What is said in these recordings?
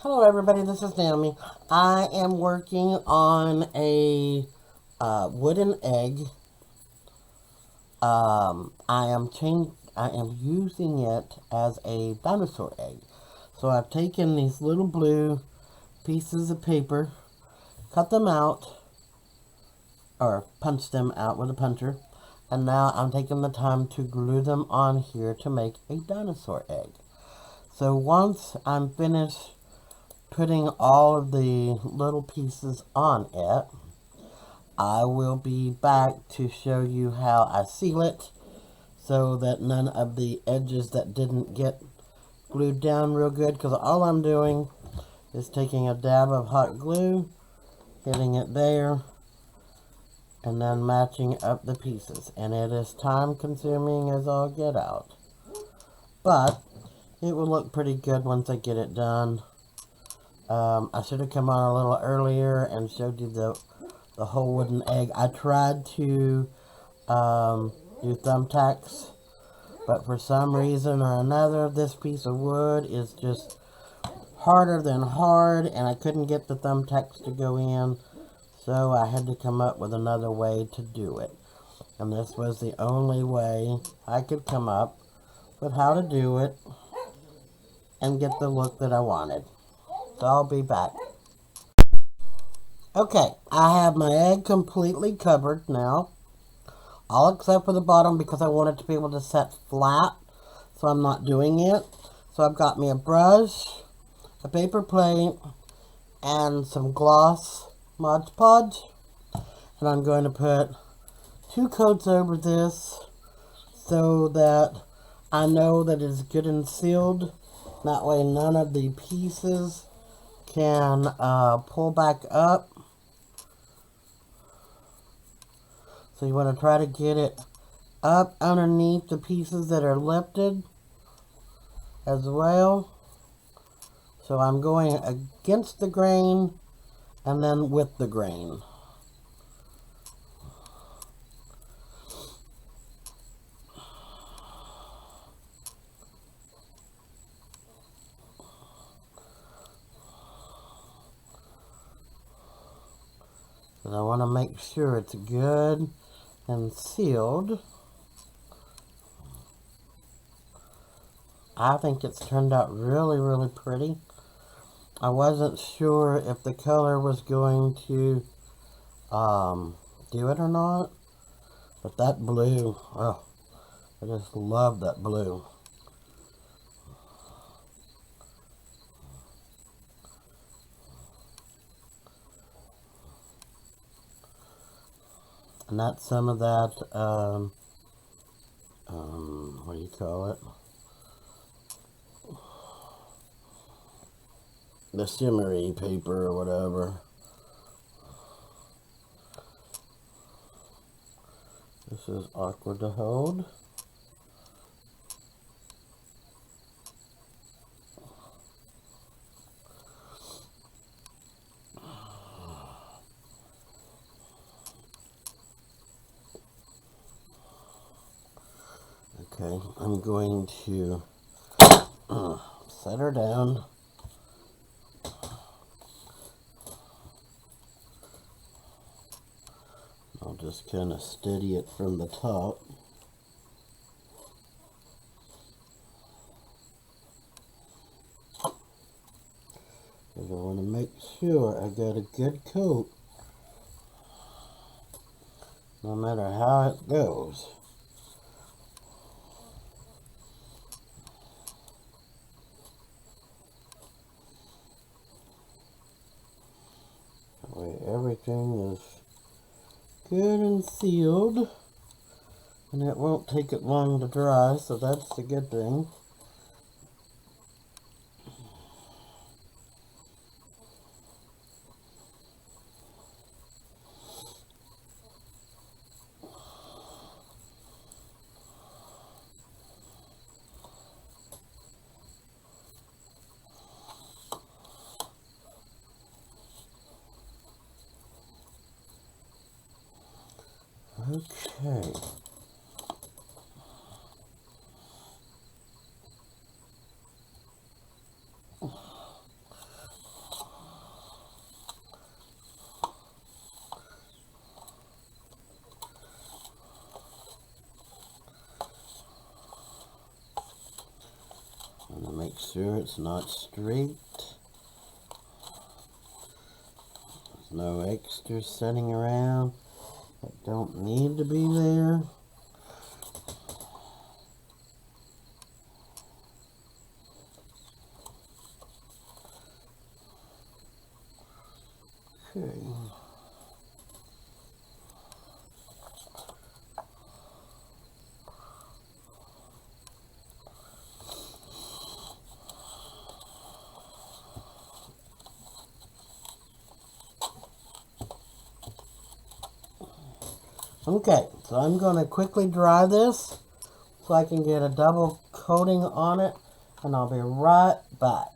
Hello everybody, this is Naomi. I am working on a wooden egg. I am using it as a dinosaur egg. So I've taken these little blue pieces of paper, cut them out, or punched them out with a puncher, and now I'm taking the time to glue them on here to make a dinosaur egg. So once I'm finished putting all of the little pieces on it, I will be back to show you how I seal it so that none of the edges that didn't get glued down real good, because all I'm doing is taking a dab of hot glue, hitting it there, and then matching up the pieces. And it is time consuming as all get out. But it will look pretty good once I get it done. I should have come on a little earlier and showed you the whole wooden egg. I tried to do thumbtacks, but for some reason or another, this piece of wood is just harder than hard, and I couldn't get the thumbtacks to go in, so I had to come up with another way to do it. And this was the only way I could come up with how to do it and get the look that I wanted. So I'll be back. Okay, I have my egg completely covered now, all except for the bottom because I want it to be able to set flat, so I'm not doing it. So I've got me a brush, a paper plate, and some gloss Mod Podge, and I'm going to put 2 coats over this so that I know that it's good and sealed. That way none of the pieces can pull back up. So you want to try to get it up underneath the pieces that are lifted as well. So I'm going against the grain and then with the grain. And I want to make sure it's good and sealed. I think it's turned out really, really pretty. I wasn't sure if the color was going to do it or not, but that blue, oh, I just love that blue. And that's some of that, what do you call it? The shimmery paper or whatever. This is awkward to hold. Okay, I'm going to set her down. I'll just kind of steady it from the top. Because I want to make sure I got a good coat, no matter how it goes. That way everything is good and sealed, and it won't take it long to dry, so that's the good thing. Okay. Make sure it's not straight. There's no extra sitting around that don't need to be there. Okay. Okay, so I'm going to quickly dry this so I can get a double coating on it, and I'll be right back.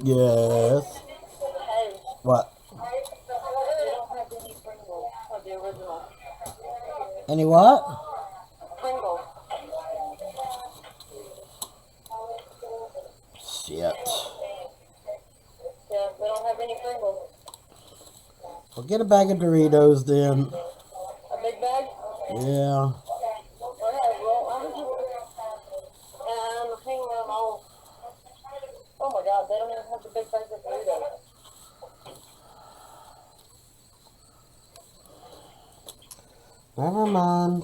Yes. Hey, What? they don't have any Pringles of the original. Any what? Pringles. Shit. Yeah, they don't have any Pringles. Well, get a bag of Doritos then. A big bag? Yeah. Okay, well, I'm just... And hang on, oh my god, they don't even have the big bag of Doritos. Never mind.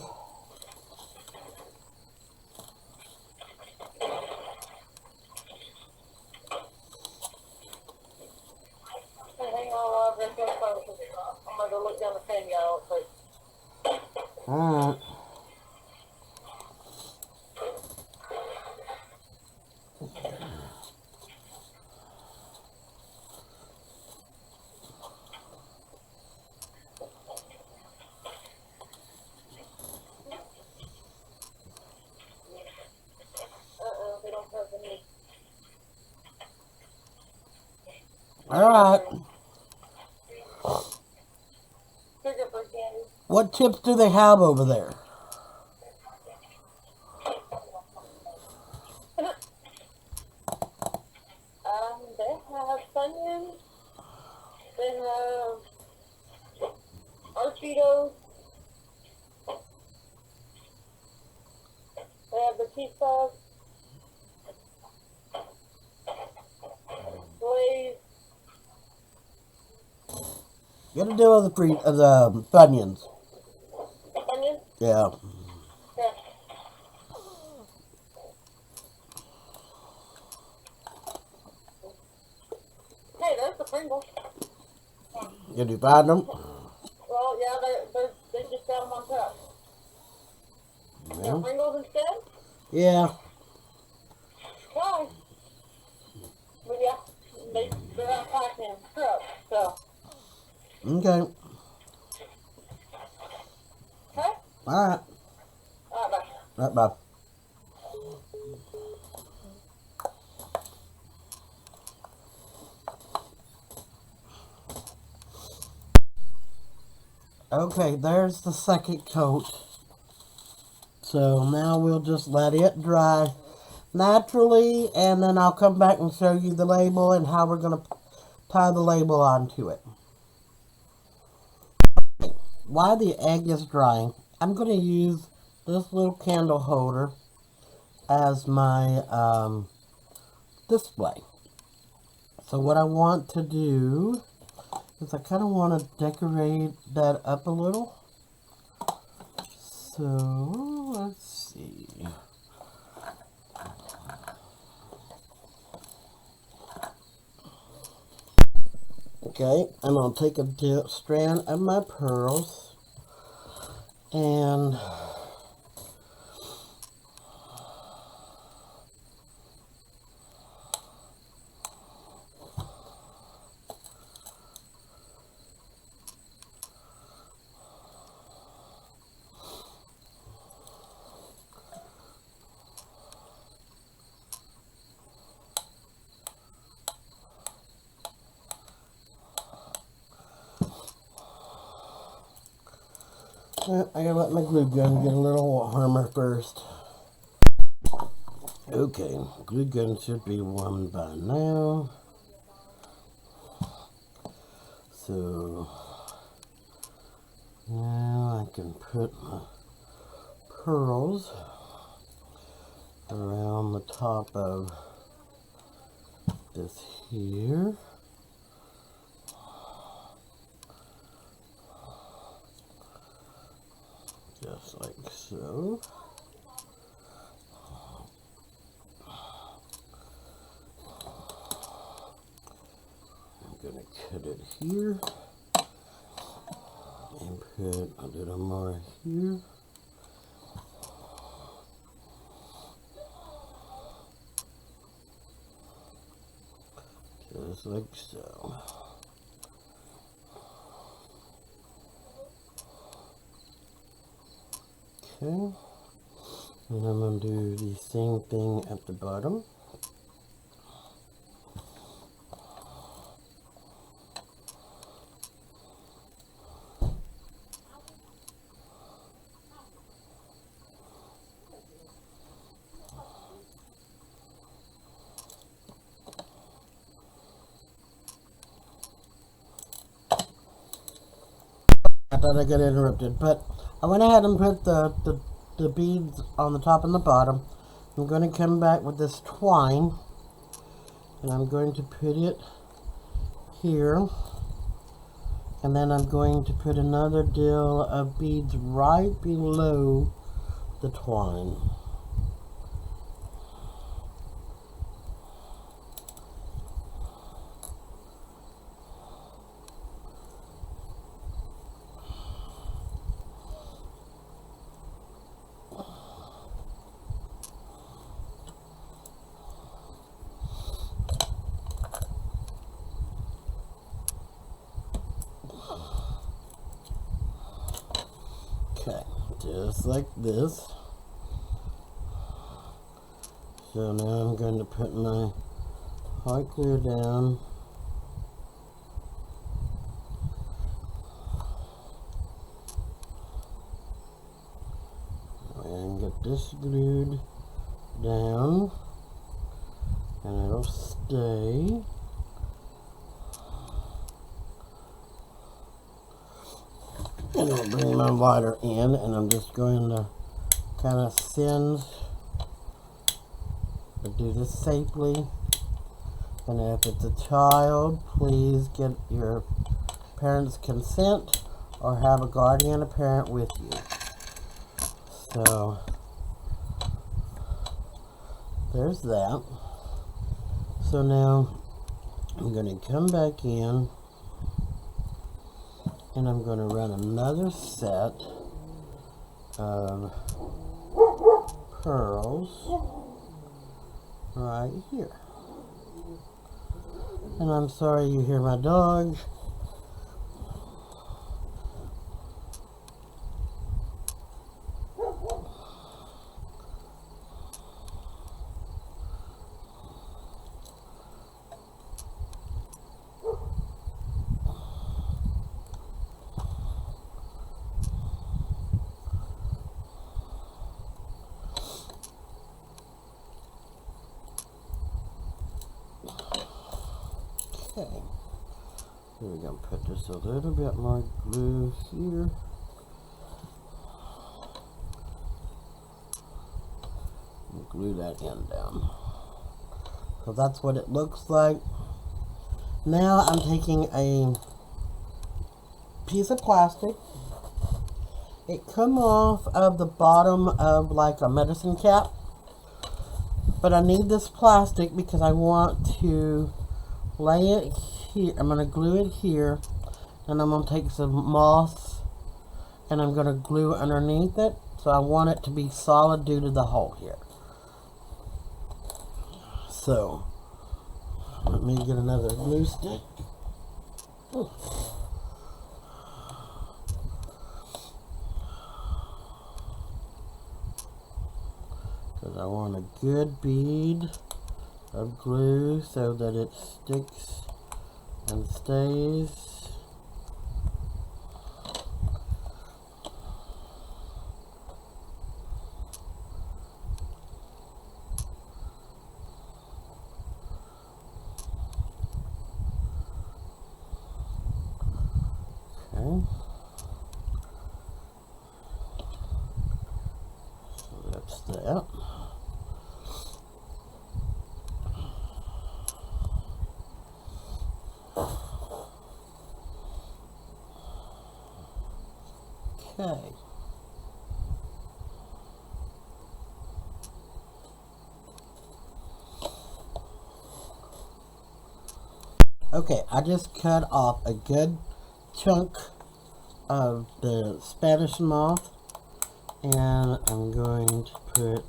Hey, hang on while I drink this phone, because I'm going to go look down the fan real quick. Alright. They don't have any. Alright. Sugar free candy. What chips do they have over there? They have Funyuns. They have Archeetos. They have the pizzas. Glaze. Get a deal of the Funyuns. Onions. Yeah. Yeah. Hey, there's the Pringles. Did you find them? Well, yeah, they just got them on top. Yeah. Pringles instead? Yeah. Why? But yeah, they're out packing in trucks, so. Okay. Okay? Alright. Alright, bye. Alright, bye. Okay, there's the second coat. So now we'll just let it dry naturally, and then I'll come back and show you the label and how we're going to tie the label onto it. While the egg is drying, I'm going to use this little candle holder as my display. So what I want to do is I kind of want to decorate that up a little. So let's see. Okay, I'm going to take a strand of my pearls and I gotta let my glue gun get a little warmer first. Okay, glue gun should be warm by now. So now I can put my pearls around the top of this here. Just like so. I'm going to cut it here and put a little more here. Just like so. Okay, and I'm going to do the same thing at the bottom. I thought I got interrupted, but I went ahead and put the beads on the top and the bottom. I'm going to come back with this twine, and I'm going to put it here, and then I'm going to put another deal of beads right below the twine. Okay, just like this. So now I'm going to put my hot glue down. And get this glued down. And it'll stay. And I'll bring my lighter in, and I'm just going to kind of send, but do this safely. And if it's a child, please get your parents' consent or have a guardian or parent with you. So there's that. So now I'm going to come back in, and I'm going to run another set of pearls right here. And I'm sorry you hear my dog. Okay, here we're going to put just a little bit more glue here. And glue that end down. So that's what it looks like. Now I'm taking a piece of plastic. It come off of the bottom of like a medicine cap. But I need this plastic because I want to lay it here. I'm going to glue it here, and I'm going to take some moss and I'm going to glue underneath it. So I want it to be solid due to the hole here. So let me get another glue stick. Because I want a good bead of glue so that it sticks and stays. Okay. So that's that. Okay. Okay, I just cut off a good chunk of the Spanish moth, and I'm going to put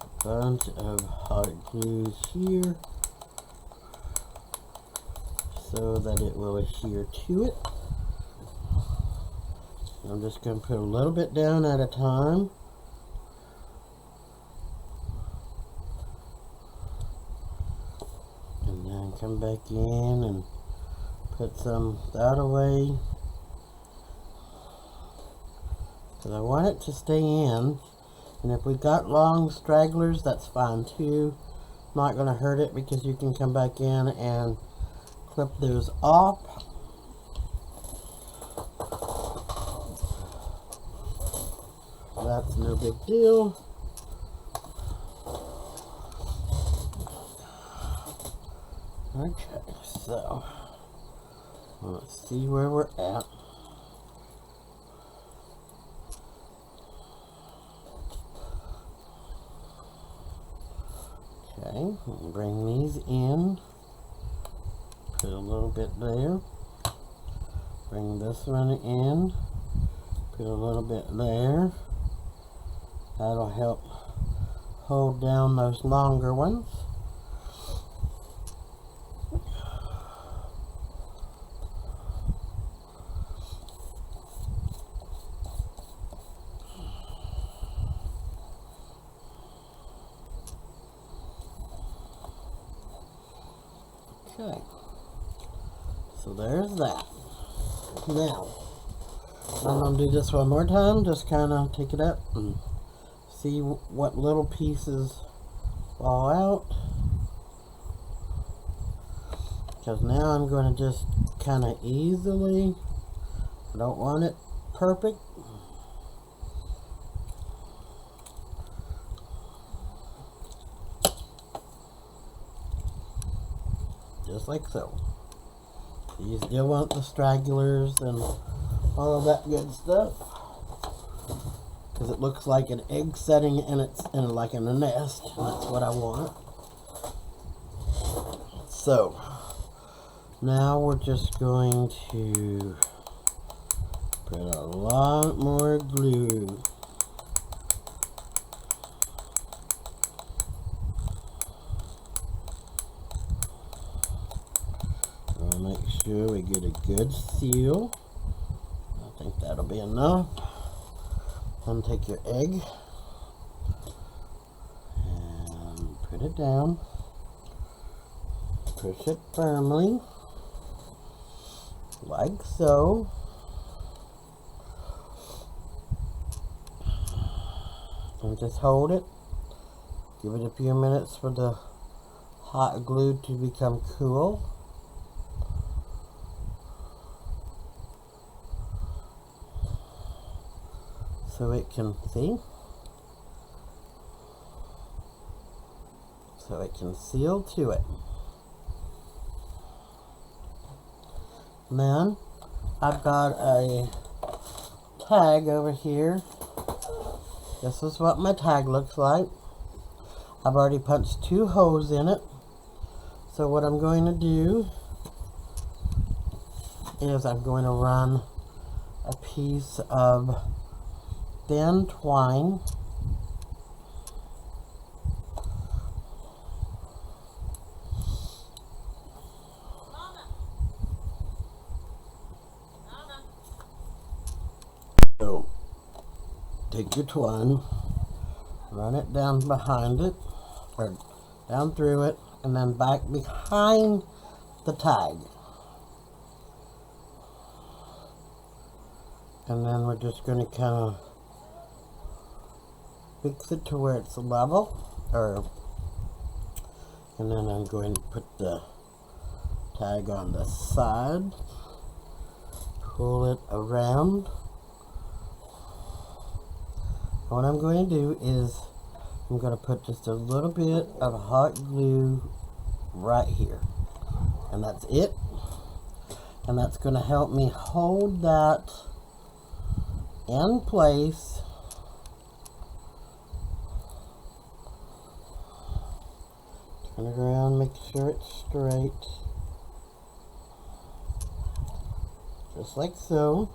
a bunch of hot glue here so that it will adhere to it. I'm just going to put a little bit down at a time. And then come back in and put some that away. Because I want it to stay in. And if we've got long stragglers, that's fine too. Not going to hurt it because you can come back in and clip those off. That's no big deal. Okay, so let's see where we're at. Okay, bring these in. Put a little bit there. Bring this one in. Put a little bit there. That'll help hold down those longer ones. Okay, so there's that. Now, I'm going to do this one more time, just kind of take it up and see what little pieces fall out. Because now I'm going to just kind of easily, I don't want it perfect. Just like so. You still want the stragglers and all of that good stuff. Because it looks like an egg setting and it's like in a nest. And that's what I want. So, now we're just going to put a lot more glue. Make sure we get a good seal. I think that'll be enough. Then take your egg and put it down. Push it firmly, like so. And just hold it. Give it a few minutes for the hot glue to become cool. So it can, see? So it can seal to it. And then I've got a tag over here. This is what my tag looks like. I've already punched 2 holes in it. So what I'm going to do is I'm going to run a piece of thin twine so take your twine, run it down behind it or down through it and then back behind the tag, and then we're just going to kind of fix it to where it's level, and then I'm going to put the tag on the side, pull it around. What I'm going to do is I'm going to put just a little bit of hot glue right here, and that's it, and that's going to help me hold that in place. Turn it around, make sure it's straight. Just like so.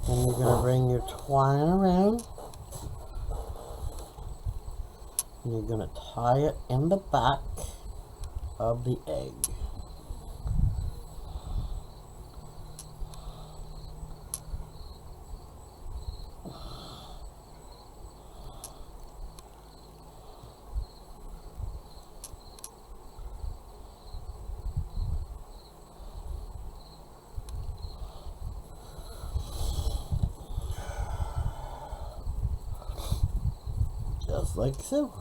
Then you're going to bring your twine around. And you're going to tie it in the back of the egg. Just like so.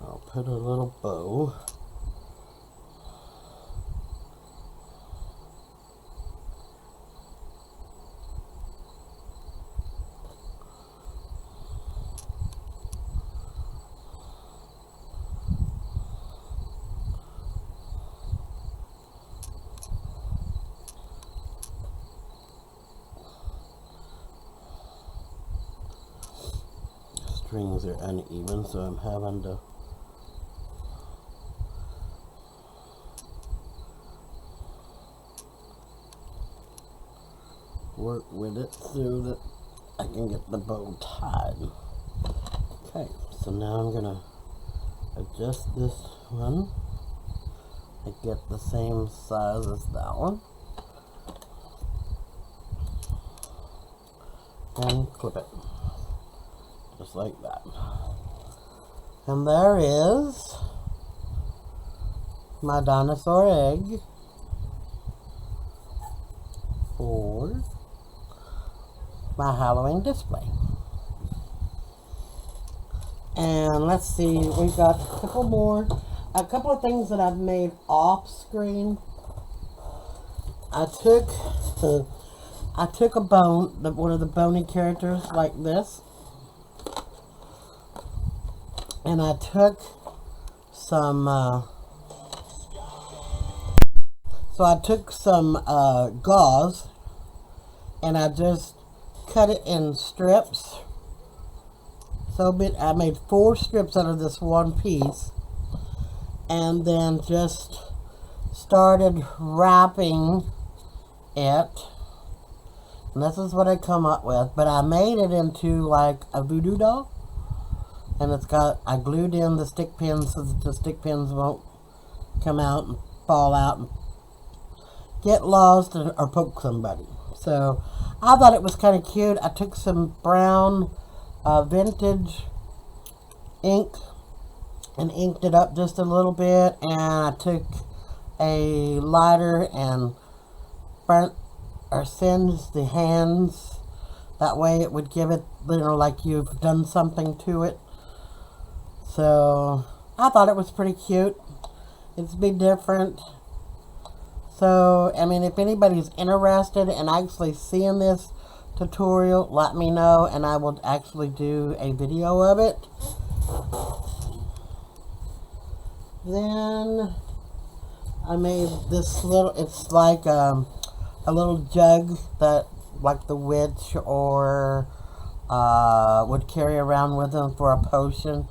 I'll put a little bow. Strings are uneven, so I'm having to work with it so that I can get the bow tied. Okay, so now I'm gonna adjust this one and get the same size as that one and clip it. Just like that. And there is my dinosaur egg for my Halloween display. And let's see, we've got a couple more. A couple of things that I've made off screen. I took a bone, one of the bony characters like this. And I took some, gauze, and I just cut it in strips. So I made 4 strips out of this one piece, and then just started wrapping it. And this is what I come up with, but I made it into like a voodoo doll. And I glued in the stick pins so that the stick pins won't come out and fall out and get lost or poke somebody. So I thought it was kind of cute. I took some brown vintage ink and inked it up just a little bit. And I took a lighter and burnt or singed the hands. That way it would give it, like you've done something to it. So I thought it was pretty cute. It's a bit different. So, I mean, if anybody's interested in actually seeing this tutorial, let me know and I will actually do a video of it. Then I made this little, it's like a little jug that like the witch or would carry around with them for a potion.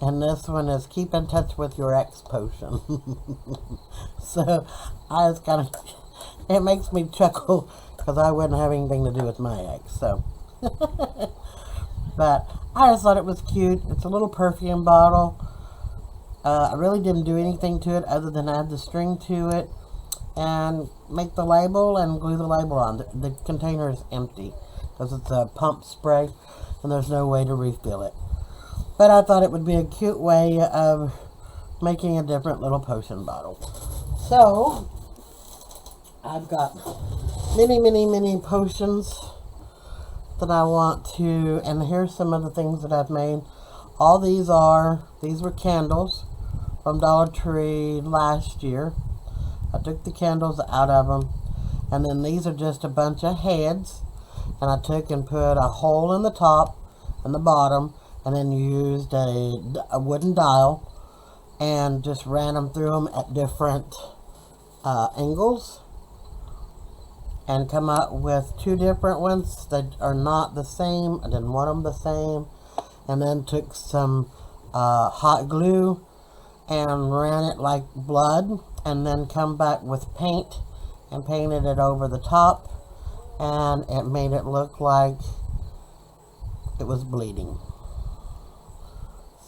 And this one is keep in touch with your ex potion. So I was kind of, it makes me chuckle because I wouldn't have anything to do with my ex. So, but I just thought it was cute. It's a little perfume bottle. I really didn't do anything to it other than add the string to it and make the label and glue the label on. The container is empty because it's a pump spray and there's no way to refill it. But I thought it would be a cute way of making a different little potion bottle. So, I've got many potions that I want to, and here's some of the things that I've made. All these were candles from Dollar Tree last year. I took the candles out of them, and then these are just a bunch of heads, and I took and put a hole in the top and the bottom, and then used a wooden dial and just ran them through them at different angles and come up with two different ones that are not the same. I didn't want them the same. And then took some hot glue and ran it like blood, and then come back with paint and painted it over the top, and it made it look like it was bleeding.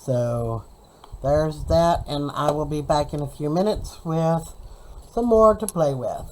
So there's that, and I will be back in a few minutes with some more to play with.